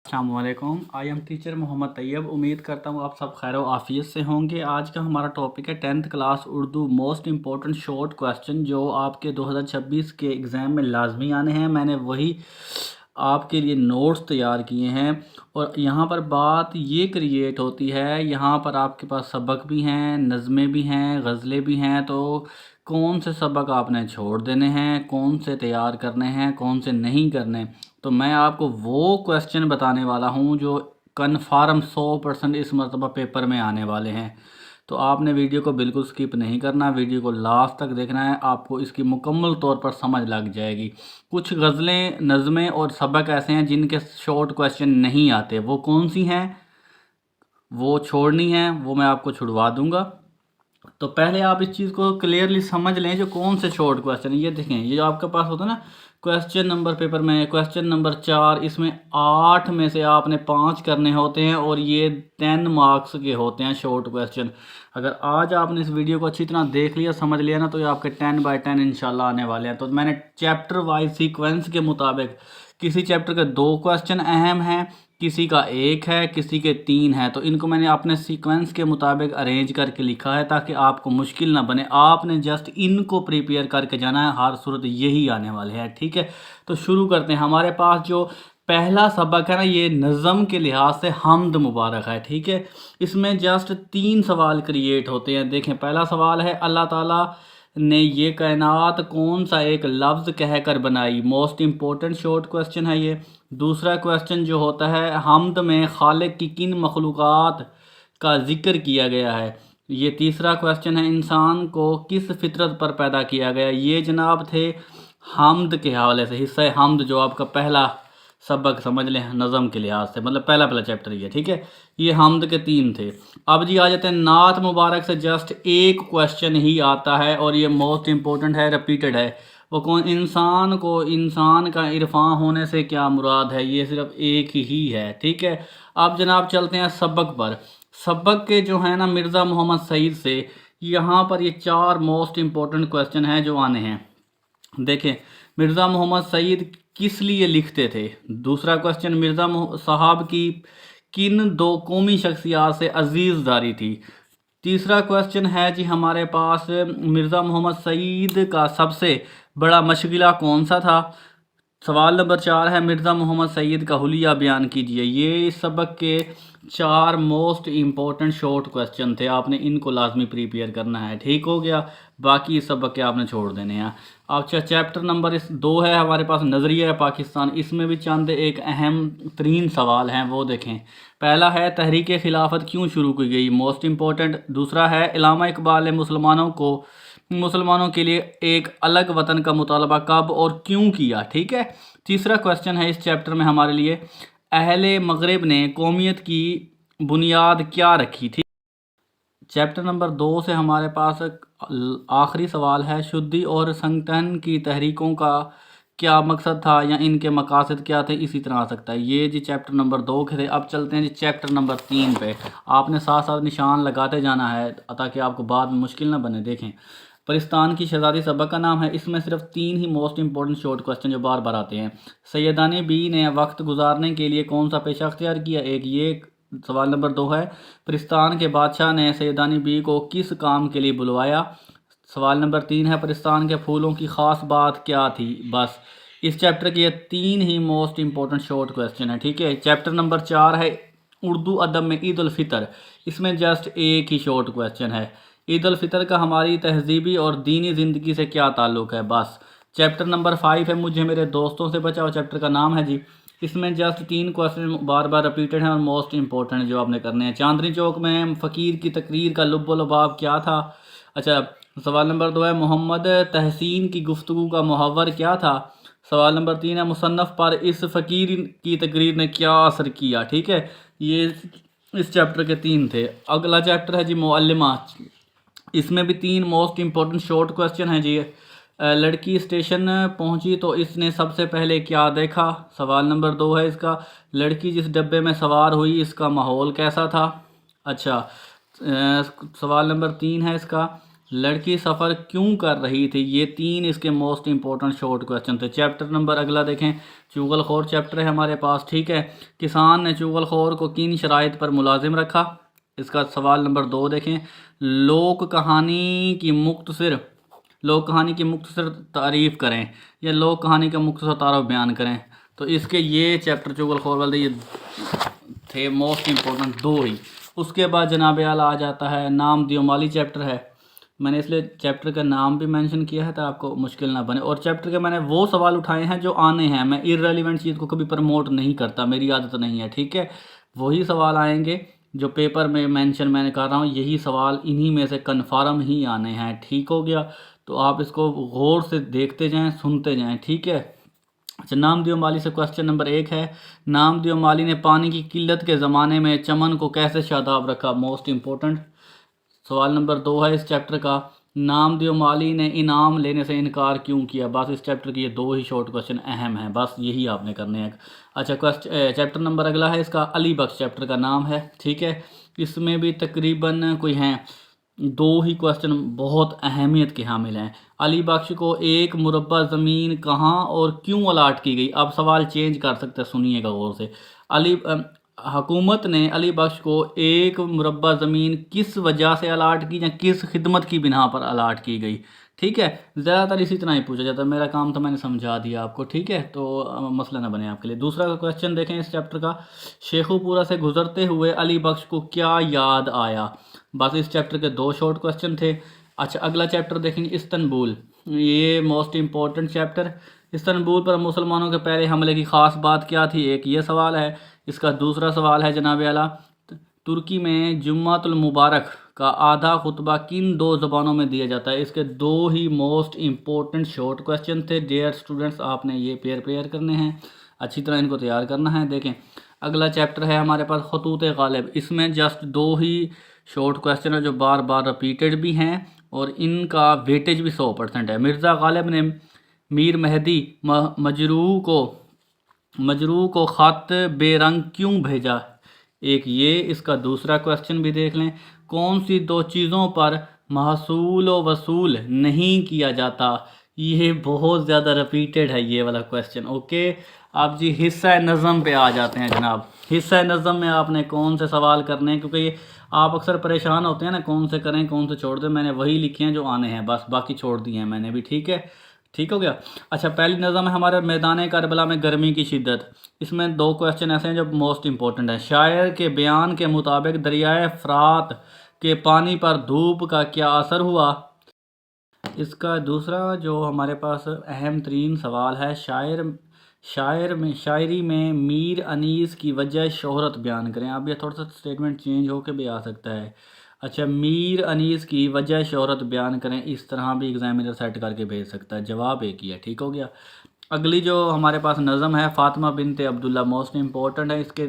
अस्सलाम वालेकुम। I am teacher Mohammad Tayyab. उम्मीद करता हूँ आप सब खैर आफियत से होंगे। आज का हमारा टॉपिक है 10th class Urdu most important short question जो आपके 2026 के एग्ज़ाम में लाजमी आने हैं। मैंने वही आपके लिए नोट्स तैयार किए हैं और यहाँ पर बात ये क्रिएट होती है, यहाँ पर आपके पास सबक भी हैं, नज़में भी हैं, गज़लें भी हैं। तो कौन से सबक आपने छोड़ देने हैं, कौन से तैयार करने हैं, कौन से नहीं करने। तो मैं आपको वो क्वेश्चन बताने वाला हूँ जो कन्फर्म 100% इस मरतबा पेपर में आने वाले हैं। तो आपने वीडियो को बिल्कुल स्किप नहीं करना, वीडियो को लास्ट तक देखना है, आपको इसकी मुकम्मल तौर पर समझ लग जाएगी। कुछ गज़लें, नज़में और सबक ऐसे हैं जिनके शॉर्ट क्वेश्चन नहीं आते। वो कौन सी हैं, वो छोड़नी है, वो मैं आपको छुड़वा दूंगा। तो पहले आप इस चीज़ को क्लियरली समझ लें जो कौन से शॉर्ट क्वेश्चन है। ये देखें, ये जो आपके पास होता है ना क्वेश्चन नंबर पेपर में, क्वेश्चन नंबर 4, इसमें 8 में से आपने 5 करने होते हैं और ये 10 मार्क्स के होते हैं शॉर्ट क्वेश्चन। अगर आज आपने इस वीडियो को अच्छी तरह देख लिया, समझ लिया ना, तो ये आपके 10 बाय 10 इंशाल्लाह आने वाले हैं। तो मैंने चैप्टर वाइज सीक्वेंस के मुताबिक, किसी चैप्टर के 2 क्वेश्चन अहम हैं, किसी का 1 है, किसी के 3 है, तो इनको मैंने अपने सीक्वेंस के मुताबिक अरेंज करके लिखा है ताकि आपको मुश्किल ना बने। आपने जस्ट इनको प्रिपेयर करके जाना है, हर सूरत यही आने वाले हैं। ठीक है, तो शुरू करते हैं। हमारे पास जो पहला सबक है ना, ये नज़म के लिहाज से हमद मुबारक है। ठीक है, इसमें जस्ट 3 सवाल क्रिएट होते हैं। देखें, पहला सवाल है, अल्लाह ताला ने ये कायनात कौन सा एक लफ्ज़ कहकर बनाई। मोस्ट इम्पोर्टेंट शॉर्ट क्वेश्चन है ये। दूसरा क्वेश्चन जो होता है, हमद में खालिक की किन मखलूक़ात का ज़िक्र किया गया है। ये तीसरा क्वेश्चन है, इंसान को किस फितरत पर पैदा किया गया। ये जनाब थे हमद के हवाले से, हिस्सा हमद जो आपका पहला सबक समझ लें नज़म के लिहाज से, मतलब पहला चैप्टर ये। ठीक है, ये हमद के 3 थे। अब जी आ जाते हैं नात मुबारक से। जस्ट एक क्वेश्चन ही आता है और ये मोस्ट इम्पोर्टेंट है, रिपीटेड है। वो कौन, इंसान को इंसान का इरफान होने से क्या मुराद है। ये सिर्फ एक ही है। ठीक है, अब जनाब चलते हैं सबक पर। सबक के जो है ना मिर्ज़ा मोहम्मद सईद से, यहाँ पर ये 4 मोस्ट इम्पोर्टेंट क्वेश्चन हैं जो आने हैं। देखें, मिर्ज़ा मोहम्मद सईद किस लिए लिखते थे। दूसरा क्वेश्चन, मिर्ज़ा साहब की किन 2 कौमी शख्सियात से अजीज़दारी थी। तीसरा क्वेश्चन है जी हमारे पास, मिर्ज़ा मोहम्मद सईद का सबसे बड़ा मशग़िला कौन सा था। सवाल नंबर 4 है, मिर्ज़ा मोहम्मद सईद का हुलिया बयान कीजिए। ये इस सबक के 4 मोस्ट इम्पोर्टेंट शॉर्ट क्वेश्चन थे, आपने इनको लाजमी प्रिपेयर करना है। ठीक हो गया, बाकी इस सबक के आपने छोड़ देने हैं। अच्छा, चैप्टर नंबर 2 है हमारे पास, नज़रिया पाकिस्तान। इसमें भी चंद एक अहम तरीन सवाल हैं, वो देखें। पहला है, तहरीक खिलाफत क्यों शुरू की गई, मोस्ट इम्पोर्टेंट। दूसरा है, इल्लामा इकबाल ने मुसलमानों के लिए एक अलग वतन का मुतालबा कब और क्यों किया। ठीक है, तीसरा क्वेश्चन है इस चैप्टर में हमारे लिए, अहले मगरिब ने कौमियत की बुनियाद क्या रखी थी। चैप्टर नंबर 2 से हमारे पास आखिरी सवाल है, शुद्धि और संगठन की तहरीकों का क्या मकसद था या इनके मकासद क्या थे। इसी तरह आ सकता है। ये जी चैप्टर नंबर 2 के थे। अब चलते हैं जी चैप्टर नंबर 3 पे। आपने साथ साथ निशान लगाते जाना है ताकि आपको बाद में मुश्किल ना बने। देखें, परिस्तान की शहजादी सबक का नाम है। इसमें सिर्फ 3 ही मोस्ट इंपॉर्टेंट शॉर्ट क्वेश्चन जो बार बार आते हैं। सैयदानी बी ने वक्त गुजारने के लिए कौन सा पेशा अख्तियार किया। एक ये सवाल नंबर 2 है। परिस्तान के बादशाह ने सैयदानी बी को किस काम के लिए बुलवाया। सवाल नंबर 3 है, परिस्तान के फूलों की ख़ास बात क्या थी। बस इस चैप्टर के ये 3 ही मोस्ट इंपॉर्टेंट शॉर्ट क्वेश्चन है। ठीक है, चैप्टर नंबर 4 है उर्दू अदब में ईद उल फितर। इसमें जस्ट एक ही शॉर्ट क्वेश्चन है, ईद उल फितर का हमारी तहजीबी और दीनी ज़िंदगी से क्या ताल्लुक़ है। बस चैप्टर नंबर 5 है, मुझे मेरे दोस्तों से बचाओ। चैप्टर का नाम है जी। इसमें जस्ट 3 क्वेश्चन बार बार रिपीटेड हैं और मोस्ट इंपॉर्टेंट जो आपने करने हैं। चांदनी चौक में फ़कीर की तकरीर का लुब्ब लबाब क्या था। अच्छा, सवाल नंबर 2 है, मोहम्मद तहसीन की गुफ्तगू का मुहव्वर क्या था। सवाल नंबर 3 है, मुसन्नफ़ पर इस फ़कीर की तकरीर ने क्या असर किया। ठीक है, ये इस चैप्टर के 3 थे। अगला चैप्टर है जी मुअल्लिमा। इसमें भी 3 मोस्ट इम्पोर्टेंट शॉर्ट क्वेश्चन हैं जी। लड़की स्टेशन पहुंची तो इसने सबसे पहले क्या देखा। सवाल नंबर 2 है इसका, लड़की जिस डब्बे में सवार हुई इसका माहौल कैसा था। अच्छा, सवाल नंबर 3 है इसका, लड़की सफ़र क्यों कर रही थी। ये 3 इसके मोस्ट इंपॉर्टेंट शॉर्ट क्वेश्चन थे। चैप्टर नंबर अगला देखें, चुगलखोर चैप्टर है हमारे पास, ठीक है। किसान ने चुगलखोर को किन शराइत पर मुलाजिम रखा। इसका सवाल नंबर 2 देखें, लोक कहानी की मुख्तसर तारीफ़ करें या लोक कहानी का मुख्तसर तारफ़ बयान करें। तो इसके ये चैप्टर चुगलखोर वाले ये थे मोस्ट इंपॉर्टेंट 2 ही। उसके बाद जनाब आला आ जाता है नाम दियो माली चैप्टर है। मैंने इसलिए चैप्टर का नाम भी मेंशन किया है तो आपको मुश्किल ना बने। और चैप्टर के मैंने वो सवाल उठाए हैं जो आने हैं। मैं इररेलेवेंट चीज़ को कभी प्रमोट नहीं करता, मेरी आदत नहीं है, ठीक है। वही सवाल आएंगे जो पेपर में मेंशन मैंने कर रहा हूँ, यही सवाल इन्हीं में से कन्फर्म ही आने हैं, ठीक हो गया। तो आप इसको गौर से देखते जाएँ, सुनते जाएँ, ठीक है। अच्छा, नाम दियो माली से क्वेश्चन नंबर 1 है, नाम दियो माली ने पानी की किल्लत के ज़माने में चमन को कैसे शादाब रखा। मोस्ट इम्पोर्टेंट सवाल नंबर 2 है इस चैप्टर का, नाम दियो माली ने इनाम लेने से इनकार क्यों किया। बस इस चैप्टर के ये 2 ही शॉर्ट क्वेश्चन अहम हैं, बस यही आपने करने हैं। अच्छा, चैप्टर नंबर अगला है इसका, अली बख्श चैप्टर का नाम है, ठीक है। इसमें भी तकरीबन कोई हैं 2 ही क्वेश्चन बहुत अहमियत के हामिल हैं। अली बख्श को एक मुरब्बा ज़मीन कहाँ और क्यों अलाट की गई। अब सवाल चेंज कर सकते हैं, सुनिएगा गौर से। हुकूमत ने अली बख्श को एक मुरब्बा ज़मीन किस वजह से अलाट की या किस खिदमत की बिना पर अलाट की गई, ठीक है। ज़्यादातर इसी तरह ही पूछा जाता है, मेरा काम तो मैंने समझा दिया आपको, ठीक है। तो मसला ना बने आपके लिए। दूसरा क्वेश्चन देखें इस चैप्टर का, शेखुपुरा से गुजरते हुए अली बख्श को क्या याद आया। बस इस चैप्टर के 2 शॉर्ट क्वेश्चन थे। अच्छा, अगला चैप्टर देखेंगे इस्तंबुल, ये मोस्ट इम्पॉर्टेंट चैप्टर। इस्तंबुल पर मुसलमानों के पहले हमले की ख़ास बात क्या थी, एक ये सवाल है। इसका दूसरा सवाल है जनाब आला, तुर्की में जुम्मातुल मुबारक का आधा खुतबा किन 2 ज़बानों में दिया जाता है। इसके 2 ही मोस्ट इम्पोर्टेंट शॉर्ट क्वेश्चन थे। डियर स्टूडेंट्स, आपने ये पेयर करने हैं, अच्छी तरह इनको तैयार करना है। देखें, अगला चैप्टर है हमारे पास खतूत गालिब। इसमें जस्ट 2 ही शॉर्ट क्वेश्चन है जो बार बार रिपीटेड भी हैं और इनका वेटेज भी 100% है। मिर्ज़ा गालिब ने मीर मेहदी मजरू को ख़त बेरंग क्यों भेजा, एक ये। इसका दूसरा क्वेश्चन भी देख लें, कौन सी 2 चीज़ों पर महसूल व वसूल नहीं किया जाता। ये बहुत ज़्यादा रिपीटेड है ये वाला क्वेश्चन, ओके। आप जी हिस्सा नज़म पे आ जाते हैं जनाब। हिस्सा नज़म में आपने कौन से सवाल करने हैं, क्योंकि ये आप अक्सर परेशान होते हैं ना कौन से करें कौन से छोड़ दें। मैंने वही लिखे हैं जो आने हैं, बस बाकी छोड़ दिए हैं मैंने भी, ठीक है, ठीक हो गया। अच्छा, पहली नज़म है हमारे मैदान करबला में गर्मी की शिद्दत। इसमें 2 क्वेश्चन ऐसे हैं जो मोस्ट इंपॉर्टेंट हैं। शायर के बयान के मुताबिक दरियाए फ़रात के पानी पर धूप का क्या असर हुआ। इसका दूसरा जो हमारे पास अहम तरीन सवाल है, शायरी में मीर अनीस की वजह शोहरत बयान करें। अब ये थोड़ा सा स्टेटमेंट चेंज होकर भी आ सकता है। अच्छा, मीर अनीस की वजह शोहरत बयान करें, इस तरह भी एग्जामिनर सेट करके भेज सकता है। जवाब एक ही है, ठीक हो गया। अगली जो हमारे पास नज़म है फ़ातिमा बिनते अब्दुल्ला, मोस्ट इम्पोर्टेंट है। इसके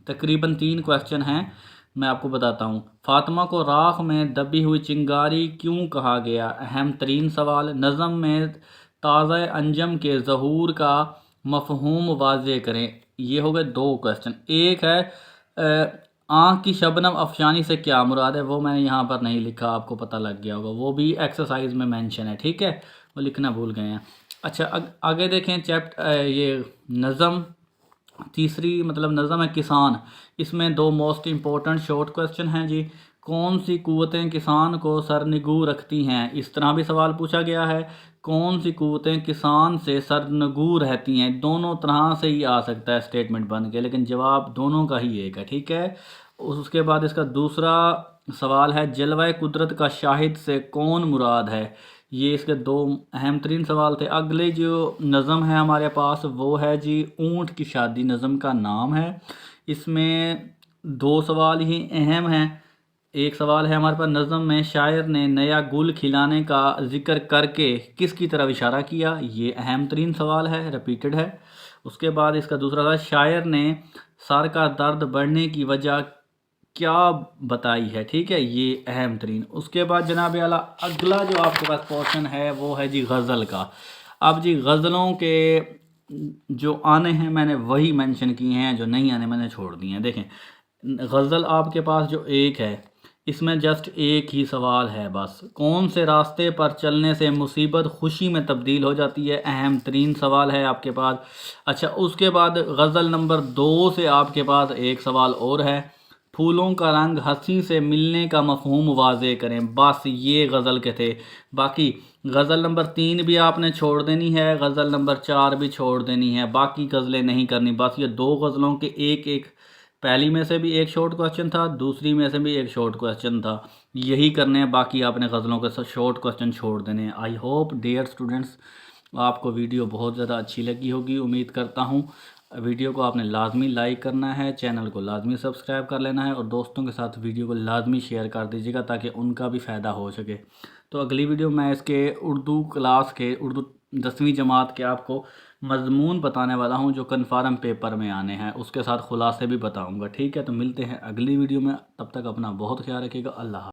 तकरीबन 3 क्वेश्चन हैं, मैं आपको बताता हूँ। फ़ातिमा को राख में दबी हुई चिंगारी क्यों कहा गया, अहम तरीन सवाल। नज़म में ताज़ा अंजम के ज़हूर का मफ़हूम वाज़े करें, ये हो गए 2 क्वेश्चन। एक है आँख की शबनम अफशानी से क्या मुराद है, वो मैंने यहाँ पर नहीं लिखा, आपको पता लग गया होगा, वो भी एक्सरसाइज में मेंशन है, ठीक है, वो लिखना भूल गए हैं। अच्छा, आगे देखें ये नज़म तीसरी मतलब नज़म है किसान। इसमें 2 मोस्ट इम्पोर्टेंट शॉर्ट क्वेश्चन हैं जी। कौन सी कुव्वतें किसान को सरनिगू रखती हैं, इस तरह भी सवाल पूछा गया है। कौन सी कुव्वतें किसान से सरनिगू रहती हैं, दोनों तरह से ही आ सकता है स्टेटमेंट बन के, लेकिन जवाब दोनों का ही एक है, ठीक है। उसके बाद इसका दूसरा सवाल है जलवाए कुदरत का शाहिद से कौन मुराद है। ये इसके 2 अहम तरीन सवाल थे। अगले जो नज़म है हमारे पास वो है जी ऊँट की शादी, नज़म का नाम है। इसमें 2 सवाल ही अहम हैं। एक सवाल है हमारे पास, नज़म में शायर ने नया गुल खिलाने का जिक्र करके किसकी तरफ इशारा किया, ये अहम तरीन सवाल है, रिपीटेड है। उसके बाद इसका दूसरा सवाल, शायर ने सर का दर्द बढ़ने की वजह क्या बताई है, ठीक है, ये अहम तरीन। उसके बाद जनाब आला अगला जो आपके पास पोर्शन है वो है जी गज़ल का। अब जी गज़लों के जो आने हैं मैंने वही मेंशन किए हैं, जो नहीं आने मैंने छोड़ दिए हैं। देखें, गज़ल आपके पास जो एक है اس میں جسٹ ایک ہی سوال ہے بس، کون سے راستے پر چلنے سے مصیبت خوشی میں تبدیل ہو جاتی ہے؟ اہم ترین سوال ہے آپ کے پاس۔ اچھا، اس کے بعد غزل نمبر 2 سے آپ کے پاس ایک سوال اور ہے، پھولوں کا رنگ ہنسی سے ملنے کا مفہوم واضح کریں۔ بس یہ غزل کے تھے، باقی غزل نمبر 3 بھی آپ نے چھوڑ دینی ہے، غزل نمبر 4 بھی چھوڑ دینی ہے، باقی غزلیں نہیں کرنی۔ بس یہ 2 غزلوں کے ایک پہلی میں سے بھی ایک شارٹ کوسچن تھا، دوسری میں سے بھی ایک شارٹ کوسچن تھا، یہی کرنے ہیں، باقی آپ نے غزلوں کے شارٹ کوسچن چھوڑ دینے ہیں۔ آئی ہوپ ڈیئر اسٹوڈنٹس آپ کو ویڈیو بہت زیادہ اچھی لگی ہوگی، امید کرتا ہوں۔ ویڈیو کو آپ نے لازمی لائک کرنا ہے، چینل کو لازمی سبسکرائب کر لینا ہے، اور دوستوں کے ساتھ ویڈیو کو لازمی شیئر کر دیجیے گا تاکہ ان کا بھی فائدہ ہو سکے۔ تو اگلی ویڈیو میں اس کے اردو کلاس کے اردو 10ویں جماعت کے آپ کو مضمون بتانے والا ہوں جو کنفارم پیپر میں آنے ہیں، اس کے ساتھ خلاصے بھی بتاؤں گا، ٹھیک ہے؟ تو ملتے ہیں اگلی ویڈیو میں، تب تک اپنا بہت خیال رکھیے گا، اللہ حافظ۔